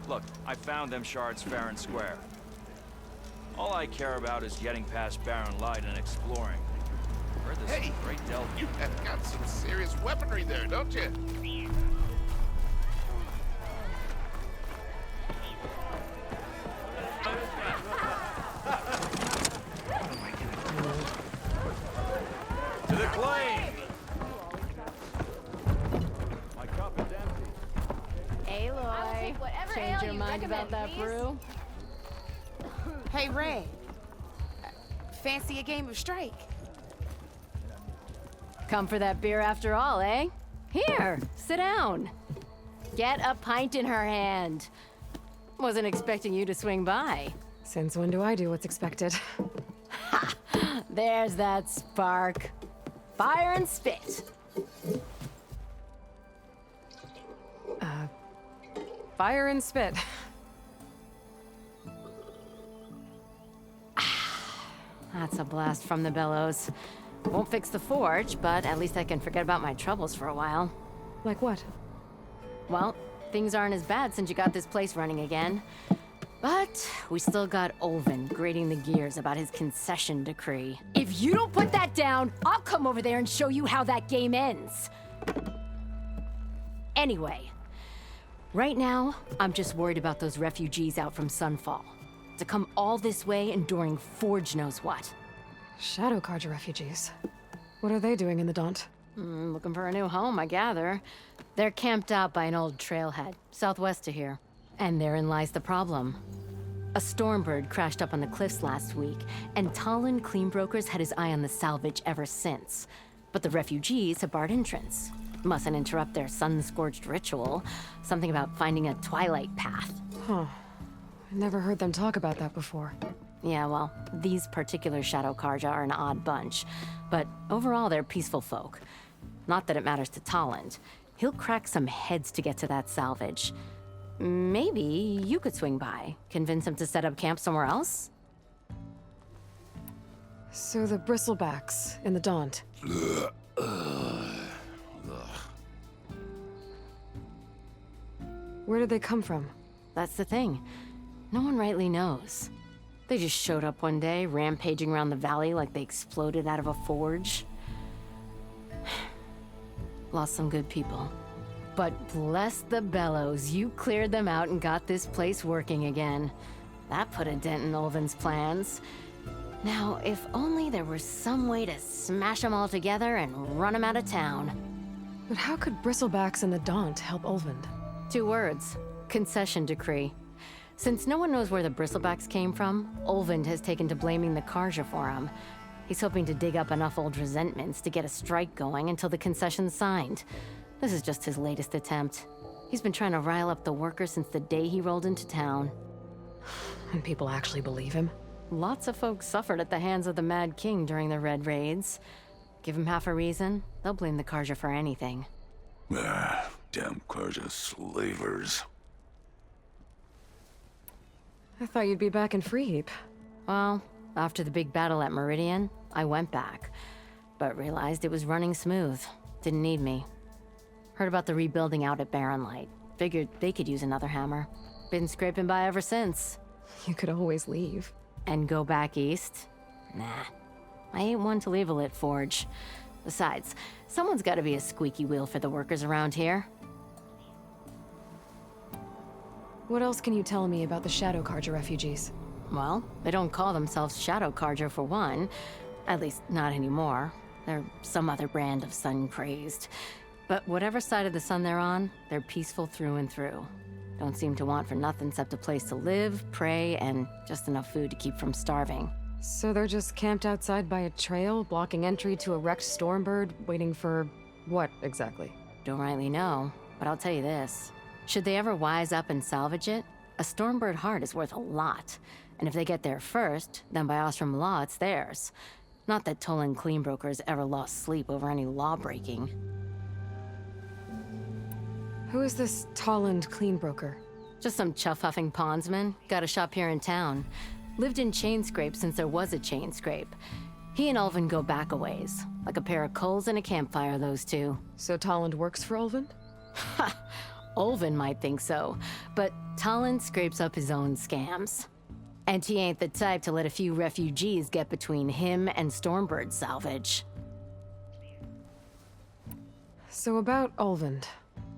Look, I found them shards fair and square. All I care about is getting past Barren Light and exploring. Heard this is a great delve. You have got some serious weaponry there, don't you? To the claim! My cup is empty. Aloy, change your mind about that brew? Hey, Ray. Fancy a game of Strike? Come for that beer after all, eh? Here, sit down. Get a pint in her hand. Wasn't expecting you to swing by. Since when do I do what's expected? Ha! There's that spark. Fire and spit. Fire and spit. That's a blast from the bellows. Won't fix the forge, but at least I can forget about my troubles for a while. Like what? Well, things aren't as bad since you got this place running again. But we still got Alvin grating the gears about his concession decree. If you don't put that down, I'll come over there and show you how that game ends. Anyway, right now, I'm just worried about those refugees out from Sunfall. To come all this way enduring Forge knows what. Shadow Carja refugees. What are they doing in the Daunt? Looking for a new home, I gather. They're camped out by an old trailhead, southwest of here. And therein lies the problem. A stormbird crashed up on the cliffs last week, and Tolland Cleanbrokers had his eye on the salvage ever since. But the refugees have barred entrance. Mustn't interrupt their sun-scorched ritual. Something about finding a twilight path. Huh. I never heard them talk about that before. Yeah, well, these particular Shadow Carja are an odd bunch. But overall, they're peaceful folk. Not that it matters to Tolland. He'll crack some heads to get to that salvage. Maybe you could swing by, convince him to set up camp somewhere else? So the bristlebacks in the Daunt. Where did they come from? That's the thing. No one rightly knows. They just showed up one day, rampaging around the valley like they exploded out of a forge. Lost some good people. But bless the bellows, you cleared them out and got this place working again. That put a dent in Alvin's plans. Now, if only there were some way to smash them all together and run them out of town. But how could bristlebacks in the Daunt help Alvin? 2 words. Concession decree. Since no one knows where the bristlebacks came from, Alvin has taken to blaming the Carja for him. He's hoping to dig up enough old resentments to get a strike going until the concession's signed. This is just his latest attempt. He's been trying to rile up the workers since the day he rolled into town. And people actually believe him? Lots of folks suffered at the hands of the Mad King during the Red Raids. Give him half a reason, they'll blame the Carja for anything. Damn Carja slavers. I thought you'd be back in Freeheap. Well, after the big battle at Meridian, I went back, but realized it was running smooth. Didn't need me. Heard about the rebuilding out at Barren Light. Figured they could use another hammer. Been scraping by ever since. You could always leave. And go back east? Nah. I ain't one to leave a lit forge. Besides, someone's gotta be a squeaky wheel for the workers around here. What else can you tell me about the Shadow Carja refugees? Well, they don't call themselves Shadow Carja for one. At least, not anymore. They're some other brand of sun-crazed. But whatever side of the sun they're on, they're peaceful through and through. Don't seem to want for nothing except a place to live, pray, and just enough food to keep from starving. So they're just camped outside by a trail, blocking entry to a wrecked stormbird, waiting for what exactly? Don't rightly know, but I'll tell you this. Should they ever wise up and salvage it, a stormbird heart is worth a lot. And if they get there first, then by Ostrom law, it's theirs. Not that Tolland Cleanbrokers ever lost sleep over any law breaking. Who is this Tolland Cleanbroker? Just some chuff-huffing pondsman. Got a shop here in town. Lived in Chainscrape since there was a Chainscrape. He and Alvin go back a ways. Like a pair of coals and a campfire, those two. So Tolland works for Alvin? Ha! Alvin might think so, But Tolland scrapes up his own scams. And he ain't the type to let a few refugees get between him and Stormbird's salvage. So about Alvin.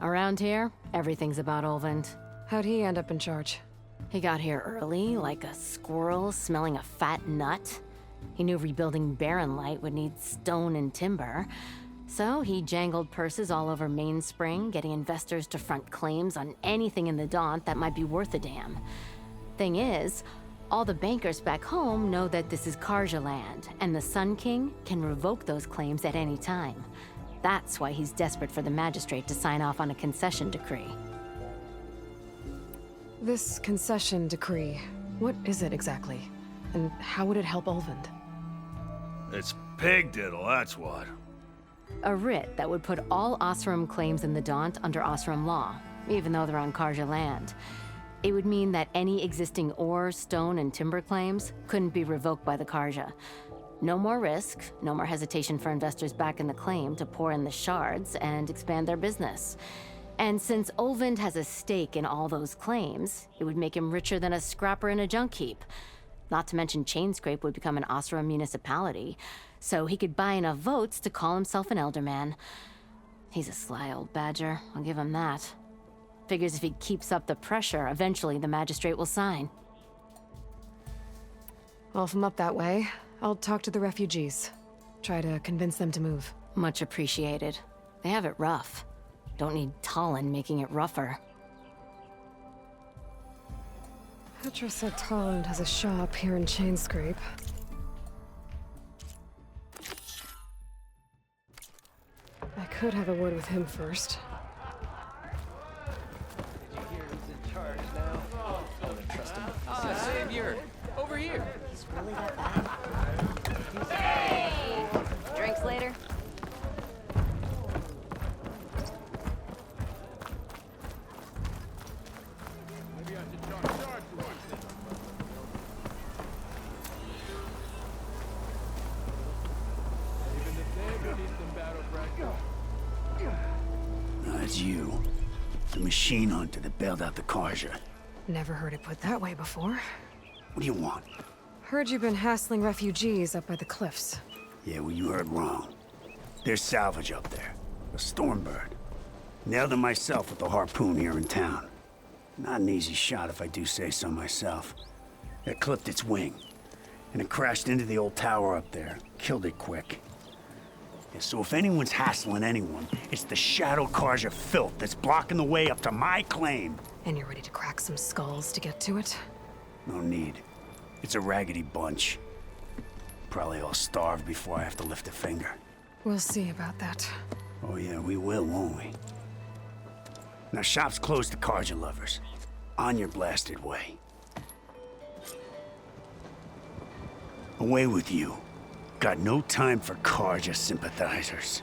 Around here, everything's about Alvin. How'd he end up in charge? He got here early, like a squirrel smelling a fat nut. He knew rebuilding Barren Light would need stone and timber. So he jangled purses all over Mainspring, getting investors to front claims on anything in the Daunt that might be worth a damn. Thing is, all the bankers back home know that this is Karja land, and the Sun King can revoke those claims at any time. That's why he's desperate for the magistrate to sign off on a concession decree. This concession decree, what is it exactly? And how would it help Alvin? It's pig diddle, that's what. A writ that would put all Osram claims in the Daunt under Osram law, even though they're on Karja land. It would mean that any existing ore, stone, and timber claims couldn't be revoked by the Karja. No more risk, no more hesitation for investors back in the claim to pour in the shards and expand their business. And since Olvind has a stake in all those claims, it would make him richer than a scrapper in a junk heap. Not to mention Chainscrape would become an Osram municipality, so he could buy enough votes to call himself an elderman. He's a sly old badger, I'll give him that. Figures if he keeps up the pressure, eventually the magistrate will sign. Well, if I'm up that way, I'll talk to the refugees. Try to convince them to move. Much appreciated. They have it rough. Don't need Tolland making it rougher. Petra said Tolland has a shop here in Chainscrape. I could have a word with him first. Did you hear who's in charge now? I don't trust him. Savior! Over here! He's really that bad? Hey! Drinks later? Maybe I should charge you one. Even the dead need some battle practice. It's you. The machine hunter that bailed out the Karja. Never heard it put that way before. What do you want? Heard you've been hassling refugees up by the cliffs. Yeah, well, you heard wrong. There's salvage up there. A Stormbird. Nailed him myself with the harpoon here in town. Not an easy shot if I do say so myself. It clipped its wing. And it crashed into the old tower up there. Killed it quick. Yeah, so if anyone's hassling anyone, it's the Shadow Karja filth that's blocking the way up to my claim. And you're ready to crack some skulls to get to it? No need. It's a raggedy bunch. Probably all starved before I have to lift a finger. We'll see about that. Oh yeah, we will, won't we? Now shop's closed to Karja lovers. On your blasted way. Away with you. Got no time for Karja sympathizers.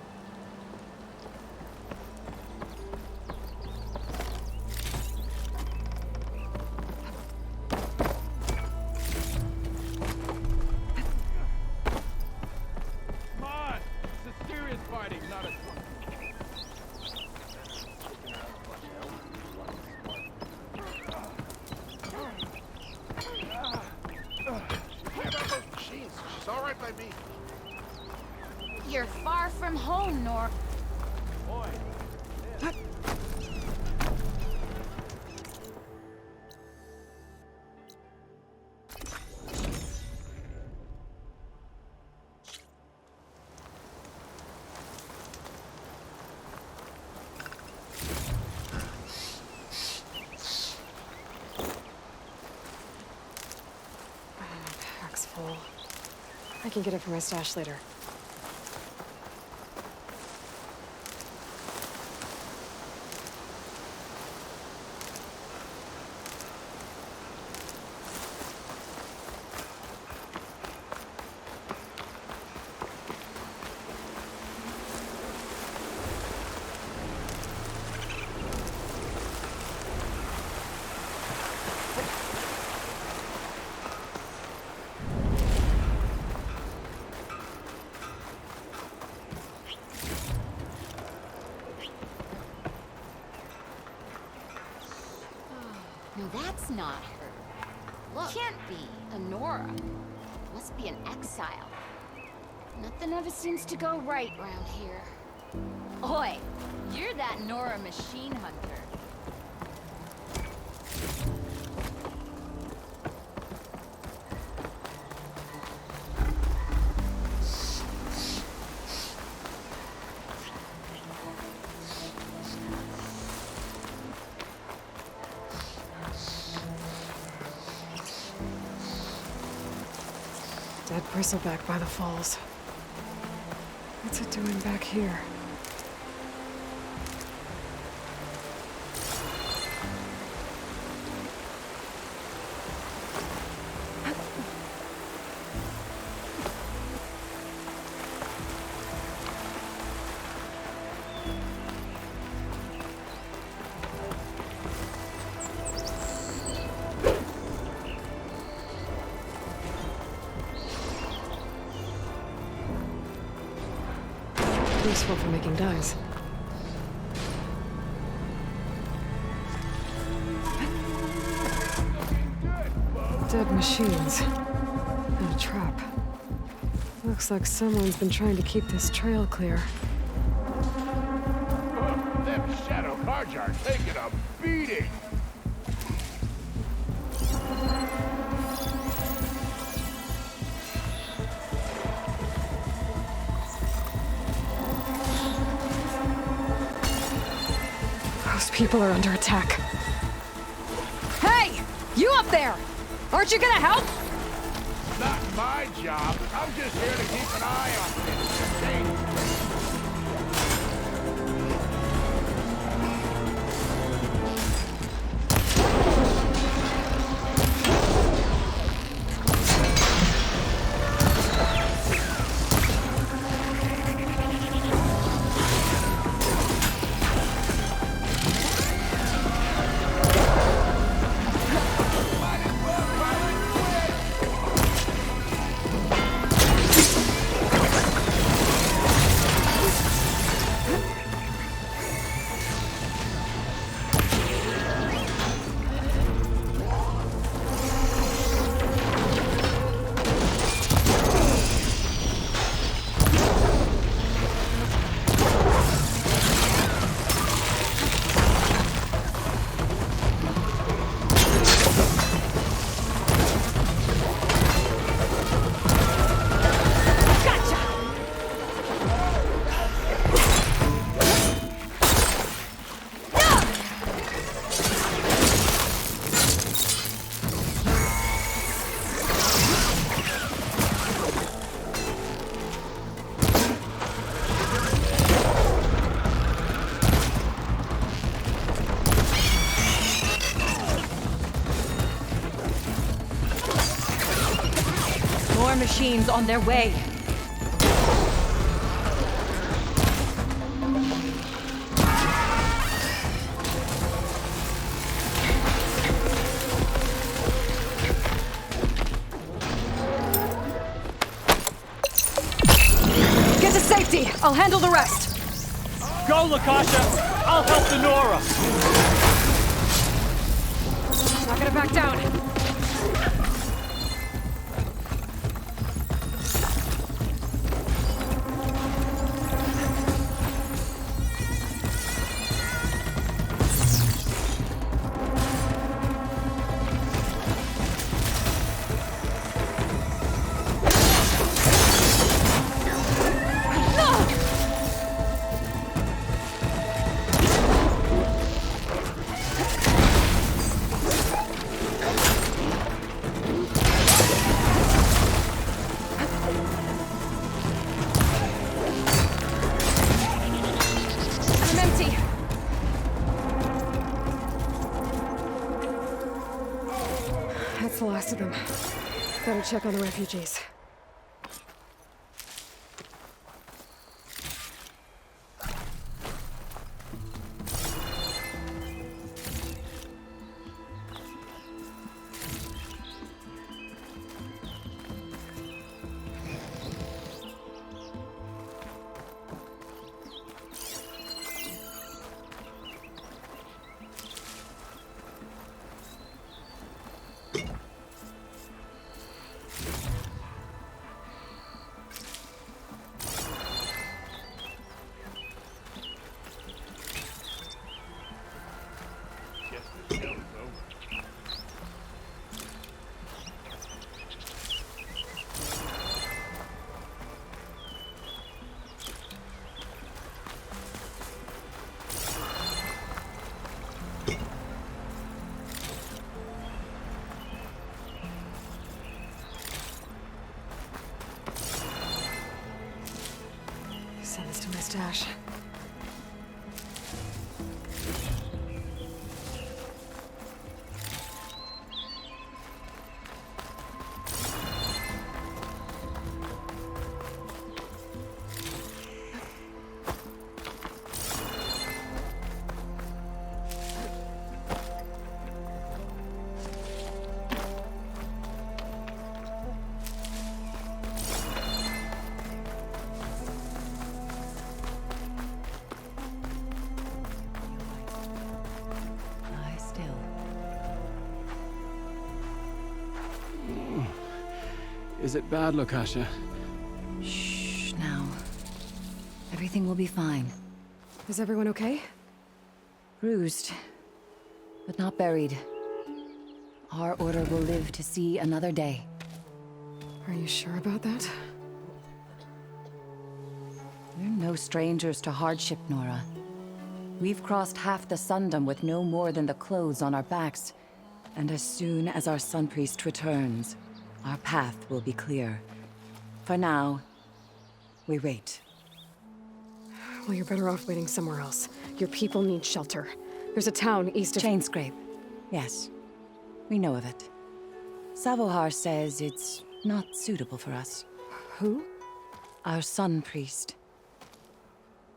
Come on! This is serious fighting, not a... She's all right by me. You're far from home, Nora. Boy, Pack's full. I can get it from my stash later. No, that's not her. Look. Can't be. A Nora. Must be an exile. Nothing ever seems to go right around here. Oi, you're that Nora machine hunter. Dead bristleback by the falls. What's it doing back here? Useful for making dyes. Dead machines. And a trap. Looks like someone's been trying to keep this trail clear. Them shadow cards are taking a beating. People are under attack. Hey! You up there! Aren't you gonna help? Not my job. I'm just here to keep an eye on things. Machines on their way. Get to safety. I'll handle the rest. Go, Lakasha. I'll help the Nora. Not gonna back down. The last of them. Better check on the refugees. Chester's hell is over. Send this to my stash. Lie still. Is it bad, Lukasha? Shh, now. Everything will be fine. Is everyone okay? Bruised, but not buried. Our order will live to see another day. Are you sure about that? We're no strangers to hardship, Nora. We've crossed half the Sundom with no more than the clothes on our backs. And as soon as our Sun Priest returns, our path will be clear. For now, we wait. Well, you're better off waiting somewhere else. Your people need shelter. There's a town east of... Chainscrape. Yes. We know of it. Savohar says it's not suitable for us. Who? Our Sun Priest.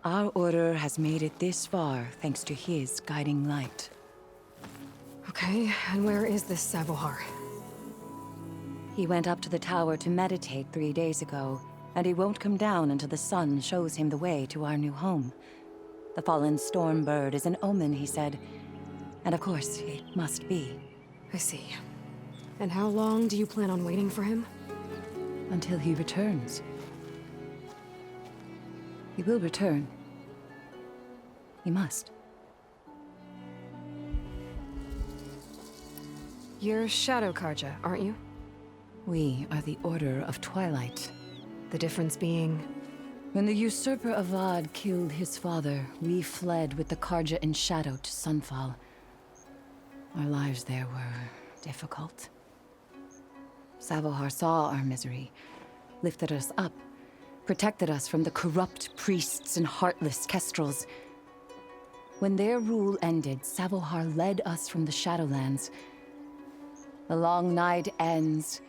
Our order has made it this far thanks to his guiding light. Okay, and where is this Savohar? He went up to the tower to meditate 3 days ago, and he won't come down until the sun shows him the way to our new home. The fallen storm bird is an omen, he said. And of course, it must be. I see. And how long do you plan on waiting for him? Until he returns. He will return. He must. You're Shadow Karja, aren't you? We are the Order of Twilight. The difference being... When the usurper Avad killed his father, we fled with the Karja in shadow to Sunfall. Our lives there were difficult. Savohar saw our misery, lifted us up, protected us from the corrupt priests and heartless kestrels. When their rule ended, Savohar led us from the Shadowlands. The long night ends,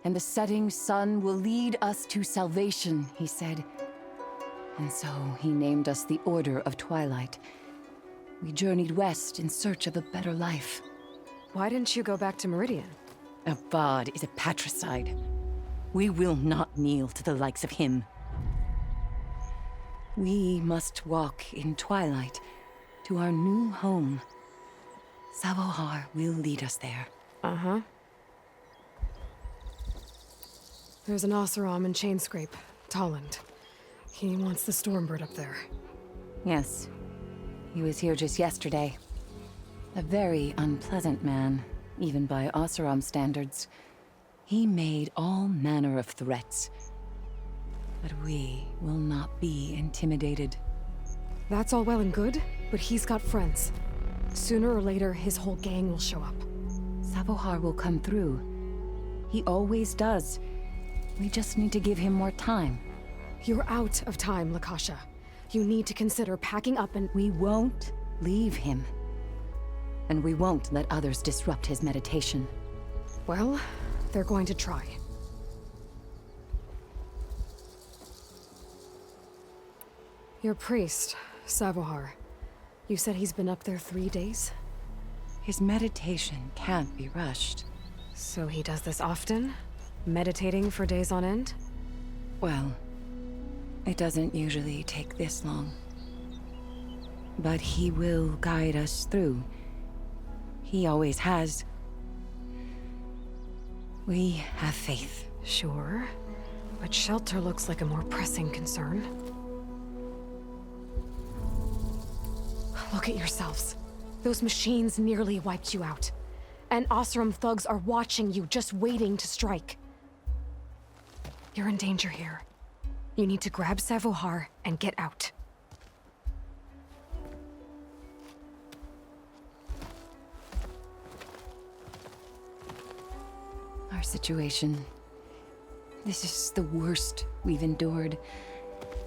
and the setting sun will lead us to salvation, he said. And so he named us the Order of Twilight. We journeyed west in search of a better life. Why didn't you go back to Meridian? Avad is a patricide. We will not kneel to the likes of him. We must walk in Twilight to our new home. Savohar will lead us there. Uh-huh. There's an Oseram in Chainscrape, Tolland. He wants the Stormbird up there. Yes. He was here just yesterday. A very unpleasant man, even by Oseram standards. He made all manner of threats. But we will not be intimidated. That's all well and good, but he's got friends. Sooner or later, his whole gang will show up. Savohar will come through. He always does. We just need to give him more time. You're out of time, Lukasha. You need to consider packing up and... We won't leave him. And we won't let others disrupt his meditation. Well, they're going to try. Your priest, Savohar. You said he's been up there 3 days? His meditation can't be rushed. So he does this often? Meditating for days on end? Well, it doesn't usually take this long. But he will guide us through. He always has. We have faith. Sure. But shelter looks like a more pressing concern. Look at yourselves. Those machines nearly wiped you out. And Oseram thugs are watching you, just waiting to strike. You're in danger here. You need to grab Savohar and get out. Our situation. This is the worst we've endured.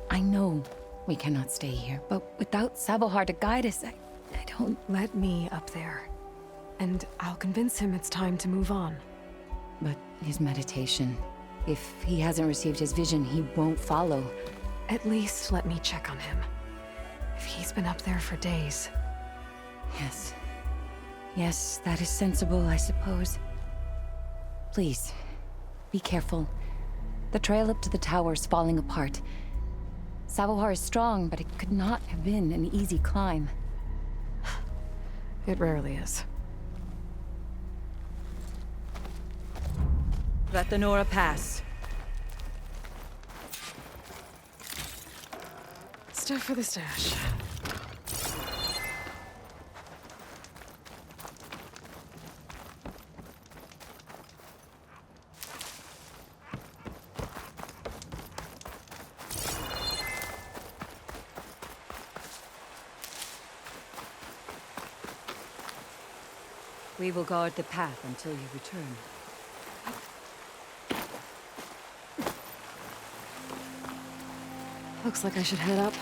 I know we cannot stay here, but without Savohar to guide us, I don't... Let me up there. And I'll convince him it's time to move on. But his meditation... If he hasn't received his vision, he won't follow. At least let me check on him. If he's been up there for days. Yes. Yes, that is sensible, I suppose. Please, be careful. The trail up to the tower is falling apart. Savohar is strong, but it could not have been an easy climb. It rarely is. Let the Nora pass. Stuff for the stash. We will guard the path until you return. Looks like I should head up.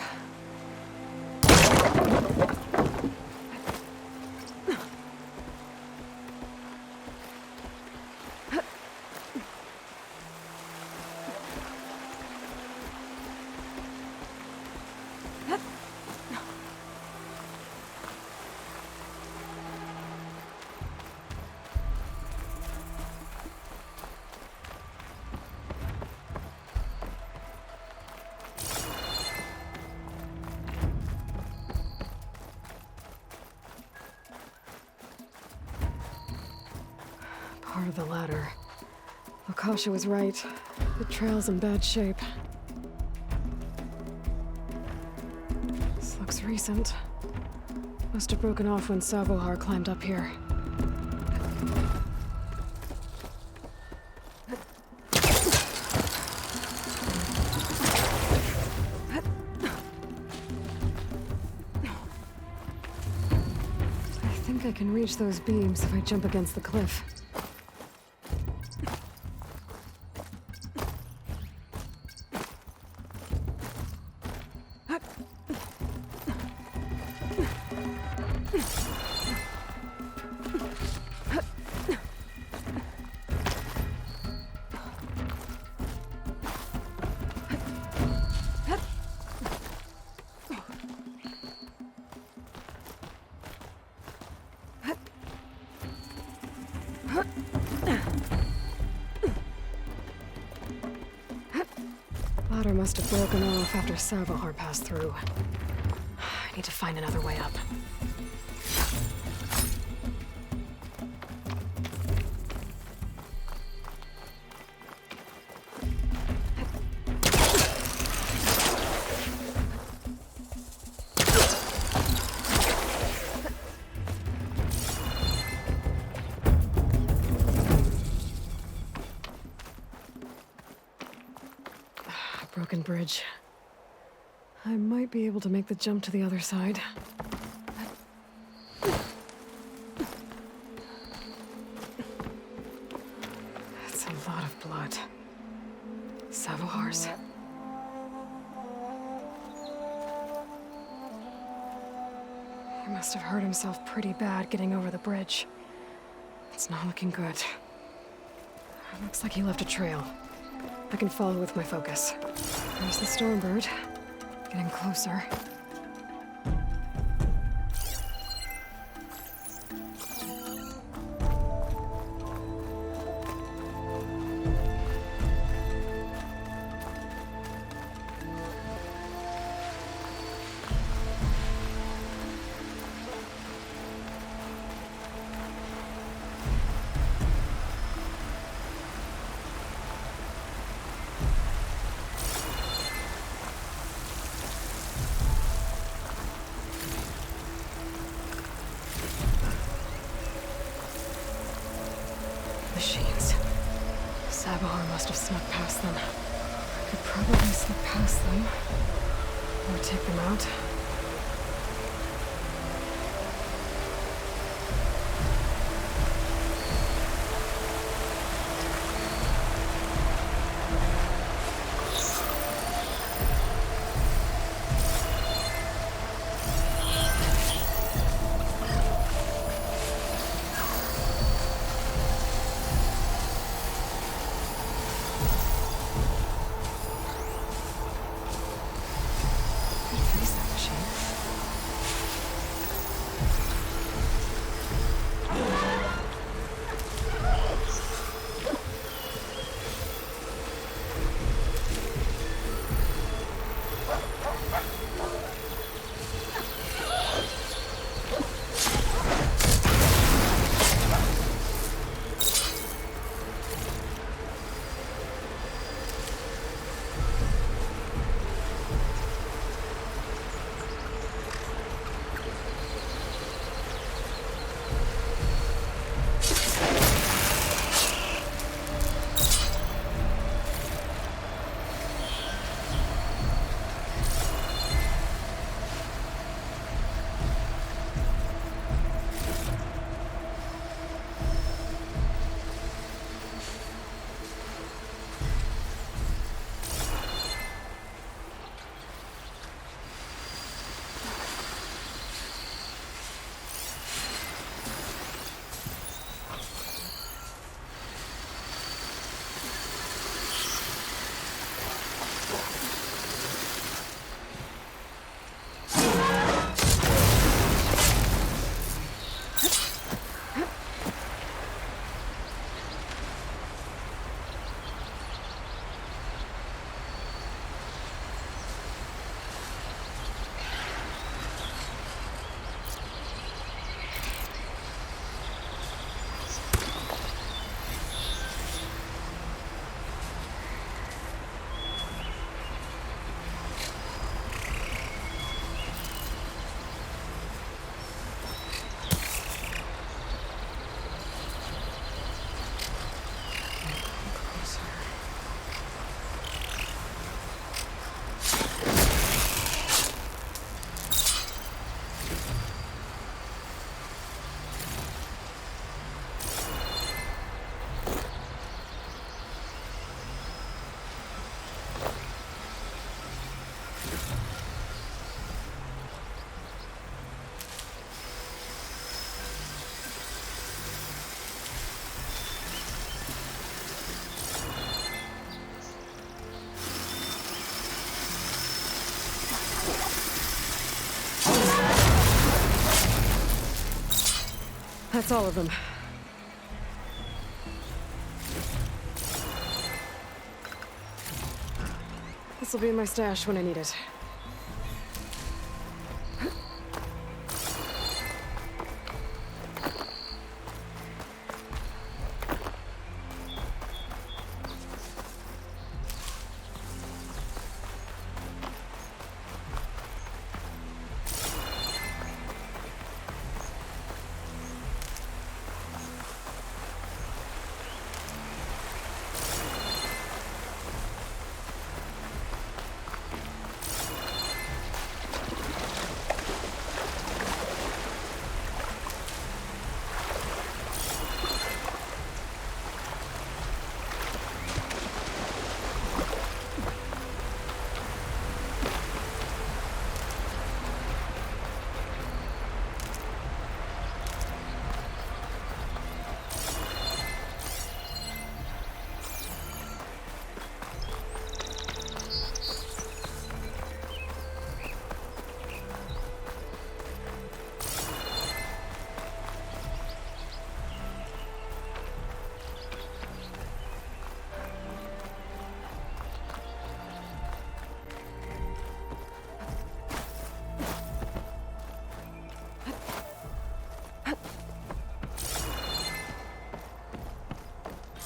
Part of the ladder. Lakasha was right. The trail's in bad shape. This looks recent. Must have broken off when Savohar climbed up here. I think I can reach those beams if I jump against the cliff. Ladder must have broken off after Savohar passed through. I need to find another way up. Broken bridge. I might be able to make the jump to the other side. That's a lot of blood. Savohar's. He must have hurt himself pretty bad getting over the bridge. It's not looking good. Looks like he left a trail. I can follow with my focus. There's the Stormbird. Getting closer. Machines. Savohar must have snuck past them. I could probably slip past them. Or take them out. That's all of them. This'll be in my stash when I need it.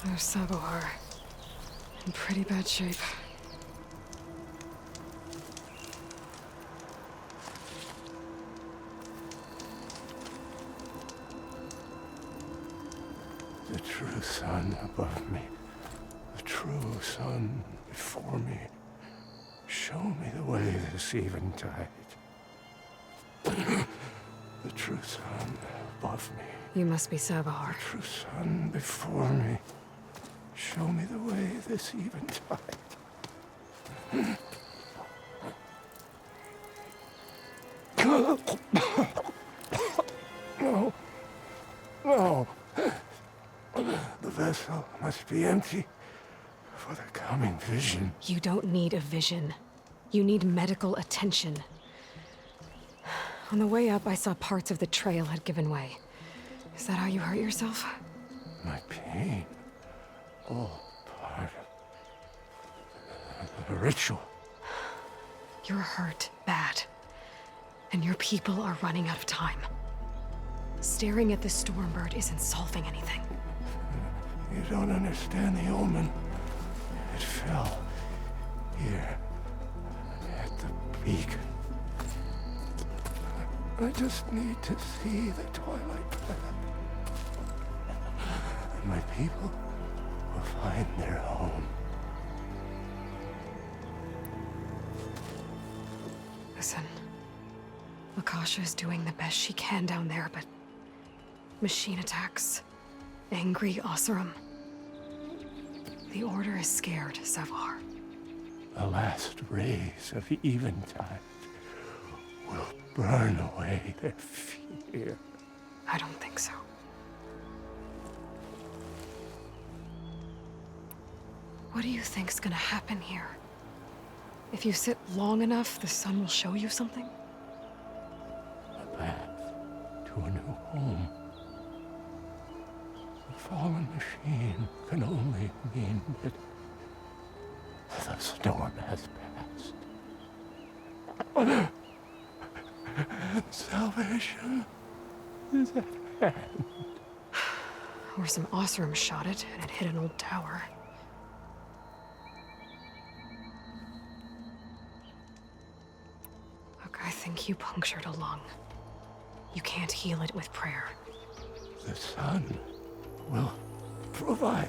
There's Savohar. In pretty bad shape. The true sun above me, the true sun before me. Show me the way this eventide. The true sun above me. You must be Savohar. The true sun before me. Show me the way this eventide. No. No. The vessel must be empty for the coming vision. You don't need a vision. You need medical attention. On the way up, I saw parts of the trail had given way. Is that how you hurt yourself? My pain. All part of the ritual. You're hurt bad. And your people are running out of time. Staring at the Stormbird isn't solving anything. You don't understand the omen. It fell here at the beacon. I just need to see the Twilight planet. And my people will find their home. Listen, Lakasha is doing the best she can down there, but machine attacks, angry Oseram. The Order is scared, Savohar. The last rays of eventide will burn away their fear. I don't think so. What do you think's gonna happen here? If you sit long enough, the sun will show you something? A path to a new home. The fallen machine can only mean that the storm has passed. Salvation is at hand. Or some Oseram shot it, and it hit an old tower. Look, I think you punctured a lung. You can't heal it with prayer. The sun will provide.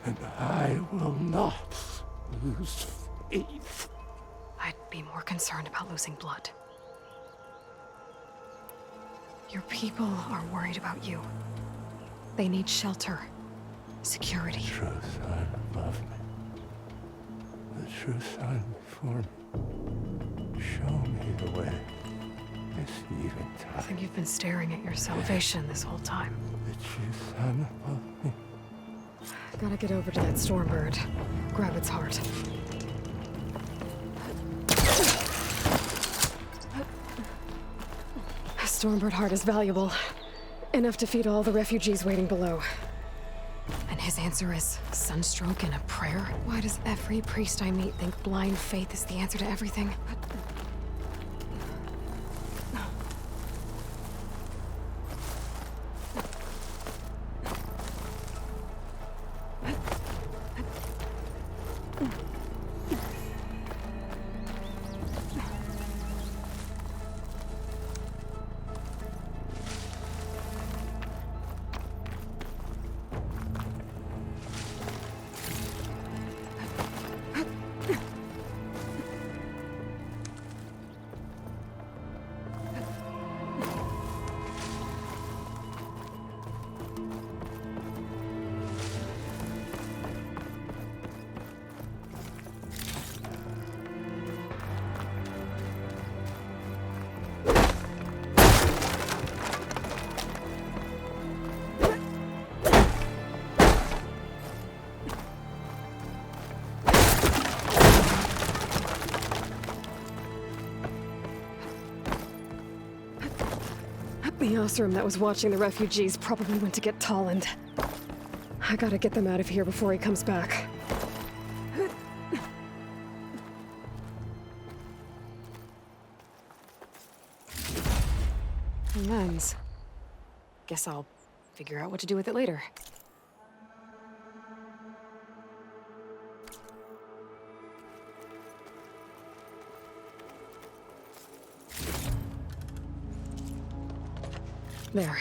And I will not lose faith. I'd be more concerned about losing blood. Your people are worried about you. They need shelter, security. The true sun above me. The true sun before me. Show me the way. This eventide. I think you've been staring at your salvation this whole time. The true sun above me. Gotta get over to that Stormbird. Grab its heart. A Stormbird heart is valuable. Enough to feed all the refugees waiting below. And his answer is sunstroke and a prayer? Why does every priest I meet think blind faith is the answer to everything? The Oseram that was watching the refugees probably went to get Tolland. I gotta get them out of here before he comes back. A lens. Guess I'll figure out what to do with it later. There.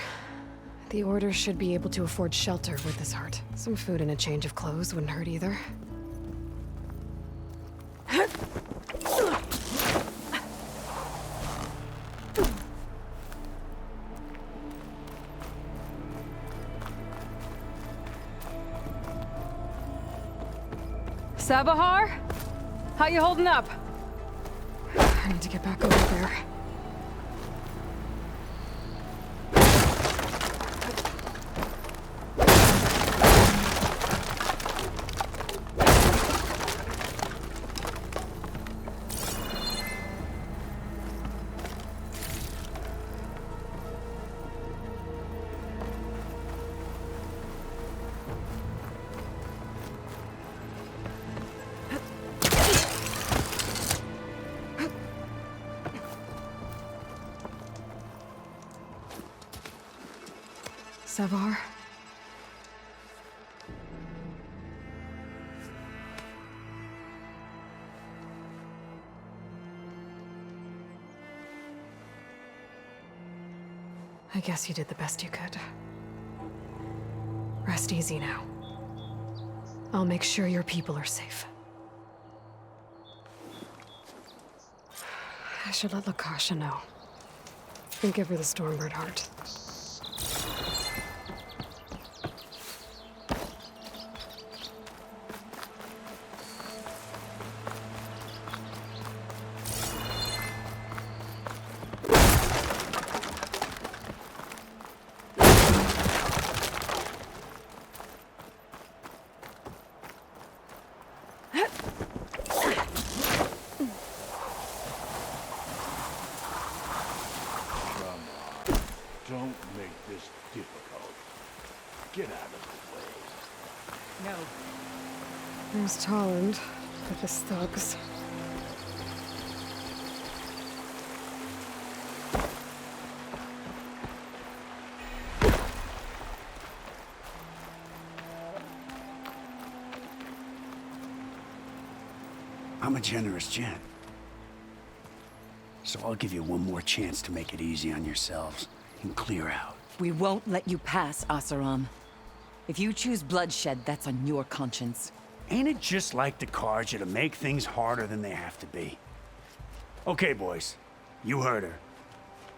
The Order should be able to afford shelter with this heart. Some food and a change of clothes wouldn't hurt either. Savohar? How you holding up? I need to get back over there. Savohar? I guess you did the best you could. Rest easy now. I'll make sure your people are safe. I should let Lakasha know. And give her the Stormbird heart. Don't make this difficult. Get out of the way. No. There's Tolland with his thugs. I'm a generous gent. So I'll give you one more chance to make it easy on yourselves and clear out. We won't let you pass, Asaram. If you choose bloodshed, that's on your conscience. Ain't it just like the Karja to make things harder than they have to be? Okay, boys. You heard her.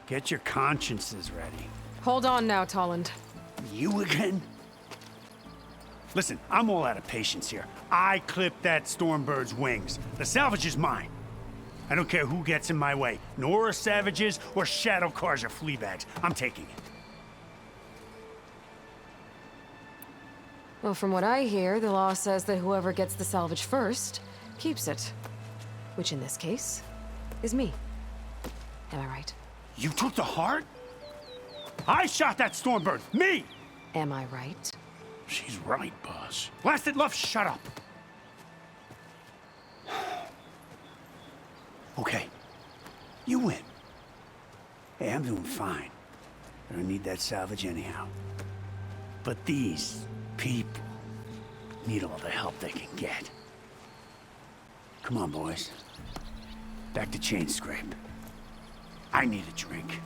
Get your consciences ready. Hold on now, Tolland. You again? Listen, I'm all out of patience here. I clipped that Stormbird's wings. The salvage is mine. I don't care who gets in my way. Nora savages or shadow cars or fleabags. I'm taking it. Well, from what I hear, the law says that whoever gets the salvage first keeps it. Which in this case is me. Am I right? You took the heart? I shot that Stormbird. Me! Am I right? She's right, boss. Blasted love, shut up. Okay. You win. Hey, I'm doing fine. I don't need that salvage anyhow. But these people need all the help they can get. Come on, boys. Back to Chain Scrape. I need a drink.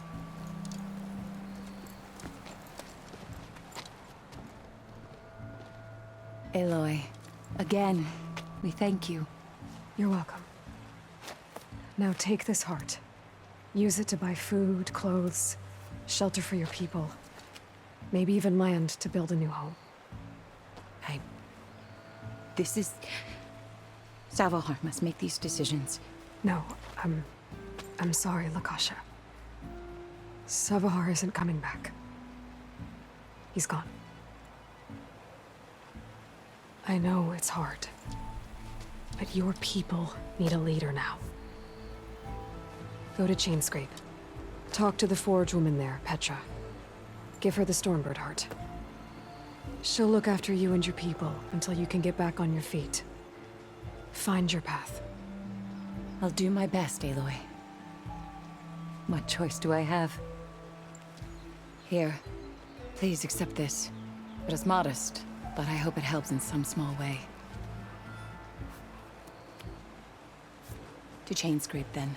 Aloy, again, we thank you. You're welcome. Now take this heart. Use it to buy food, clothes, shelter for your people. Maybe even land to build a new home. This is... Savohar must make these decisions. No, I'm sorry, Lakasha. Savohar isn't coming back. He's gone. I know it's hard, but your people need a leader now. Go to Chainscrape. Talk to the forge woman there, Petra. Give her the Stormbird heart. She'll look after you and your people until you can get back on your feet. Find your path. I'll do my best, Aloy. What choice do I have? Here, please accept this. It is modest, but I hope it helps in some small way. To Chainscrape, then.